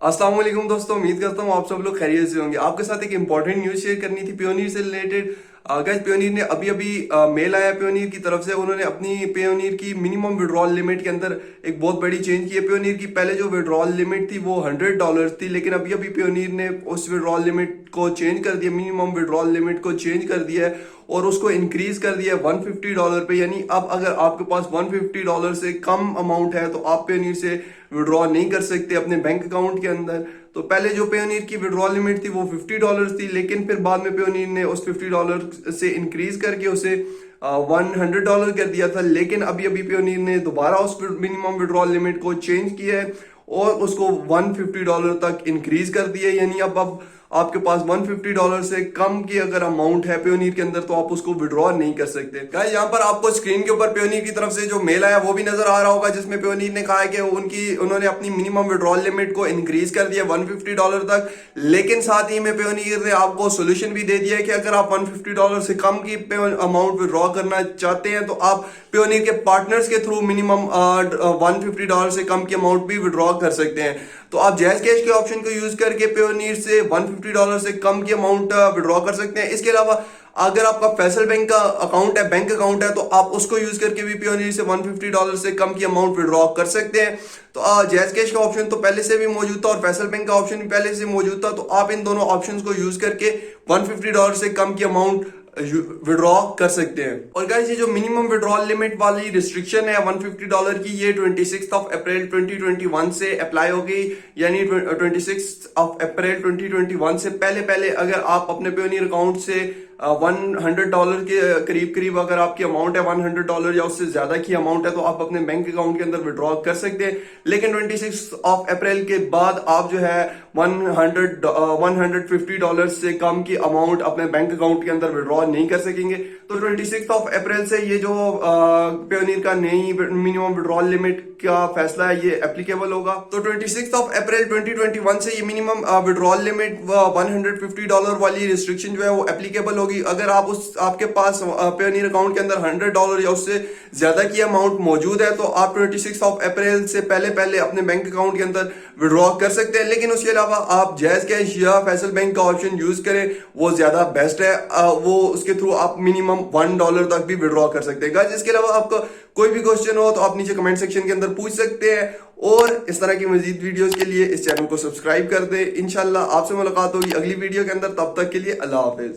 अस्सलाम वालेकुम दोस्तों, उम्मीद करता हूँ आप सब लोग खैरियत से होंगे। आपके साथ एक इंपॉर्टेंट न्यूज़ शेयर करनी थी पेयोनीर से रिलेटेड। गाइस, पेयोनीर ने अभी अभी मेल आया पेयोनीर की तरफ से। उन्होंने अपनी पेयोनीर की मिनिमम विड्रॉल लिमिट के अंदर एक बहुत बड़ी चेंज की है। पेयोनीर की पहले जो विड्रॉल लिमिट थी वो $100 थी, लेकिन अभी अभी पेयोनीर ने उस विड्रॉल लिमिट को चेंज कर दिया, मिनिमम विड्रॉल लिमिट को चेंज कर दिया है और उसको इंक्रीज कर दिया है $150 पे। यानी अब अगर आपके पास $150 से कम अमाउंट है तो आप पेयोनीर से विड्रॉ नहीं कर सकते अपने बैंक अकाउंट के अंदर। तो पहले जो पेयोनीर की विड्रॉल लिमिट थी वो $50 थी, लेकिन फिर बाद में पेयोनीर ने उस $50 से इंक्रीज करके उसे $100 कर दिया था। लेकिन अभी अभी पेयोनीर ने दोबारा उस मिनिमम विड्रॉल लिमिट को चेंज किया है और उसको $150 तक इंक्रीज कर दिया है। यानी अब आपके पास $150 से कम की अगर अमाउंट है पेयोनीर के अंदर तो आप उसको विड्रॉ नहीं कर सकते। गाइस, यहाँ पर आपको स्क्रीन के ऊपर पेयोनीर की तरफ से जो मेल आया वो भी नजर आ रहा होगा, जिसमें पेयोनीर ने कहा है कि उन्होंने अपनी मिनिमम विड्रॉल लिमिट को इंक्रीज कर दिया $150 तक। लेकिन साथ ही में पेयोनीर ने आपको सोल्यूशन भी दे दिया है कि अगर आप $150 से कम की अमाउंट विड्रॉ करना चाहते हैं तो आप पेयोनीर के पार्टनर्स के थ्रू मिनिमम $150 से कम की अमाउंट भी विड्रॉ कर सकते हैं। तो आप जैज कैश के ऑप्शन को यूज करके पेयोनीर से $150 से कम की अमाउंट विड्रॉ कर सकते हैं। इसके अलावा अगर आपका फैसल बैंक का अकाउंट है, बैंक अकाउंट है, तो आप उसको यूज करके भी पेयोनीर से $150 से कम की अमाउंट विड्रॉ कर सकते हैं। तो जैज कैश का ऑप्शन तो पहले से भी मौजूद था और फैसल बैंक का ऑप्शन भी पहले से मौजूद था। तो आप इन दोनों ऑप्शंस को यूज करके $150 से कम की अमाउंट विड्रॉ कर सकते हैं। और गाइस, ये जो मिनिमम विड्रॉल लिमिट वाली रिस्ट्रिक्शन है $150 की, ये 26 अप्रैल 2021 से अप्लाई हो गई। यानी 26 अप्रैल 2021 से पहले पहले अगर आप अपने पेयोनीर अकाउंट से $100 के करीब करीब अगर आपकी अमाउंट है $100 या उससे ज्यादा की अमाउंट है तो आप अपने बैंक अकाउंट के अंदर विड्रॉ कर सकते हैं। लेकिन 26 अप्रैल के बाद आप जो है $150 से कम की अमाउंट अपने बैंक अकाउंट के अंदर विड्रॉ नहीं कर सकेंगे। तो 26 अप्रैल से ये जो पेयोनीर का नई मिनिमम विड्रॉल लिमिट का फैसला है ये एप्लीकेबल होगा। तो 26 अप्रैल 2021 से ये मिनिमम विड्रॉल लिमिट $150 वाली रिस्ट्रिक्शन जो है वो एप्लीकेबल होगी। अगर आपके पास पेयोनीर अकाउंट के अंदर $100 या उससे ज्यादा की अमाउंट मौजूद है तो आप 26 अप्रैल से पहले पहले अपने बैंक अकाउंट के अंदर विड्रॉ कर सकते हैं। लेकिन उसके अलावा आप जैज कैश या फैसल बैंक का ऑप्शन यूज करें, वो ज्यादा बेस्ट है। वो उसके थ्रू आप मिनिमम $1 तक भी विड्रॉ कर सकते हैं। गाइस, इसके अलावा आपका कोई भी क्वेश्चन हो तो आप नीचे कमेंट सेक्शन के अंदर पूछ सकते हैं और इस तरह की मजीद वीडियोस के लिए इस चैनल को सब्सक्राइब कर दें। इंशाल्लाह आपसे मुलाकात होगी अगली वीडियो के अंदर। तब तक के लिए अल्लाह हाफिज।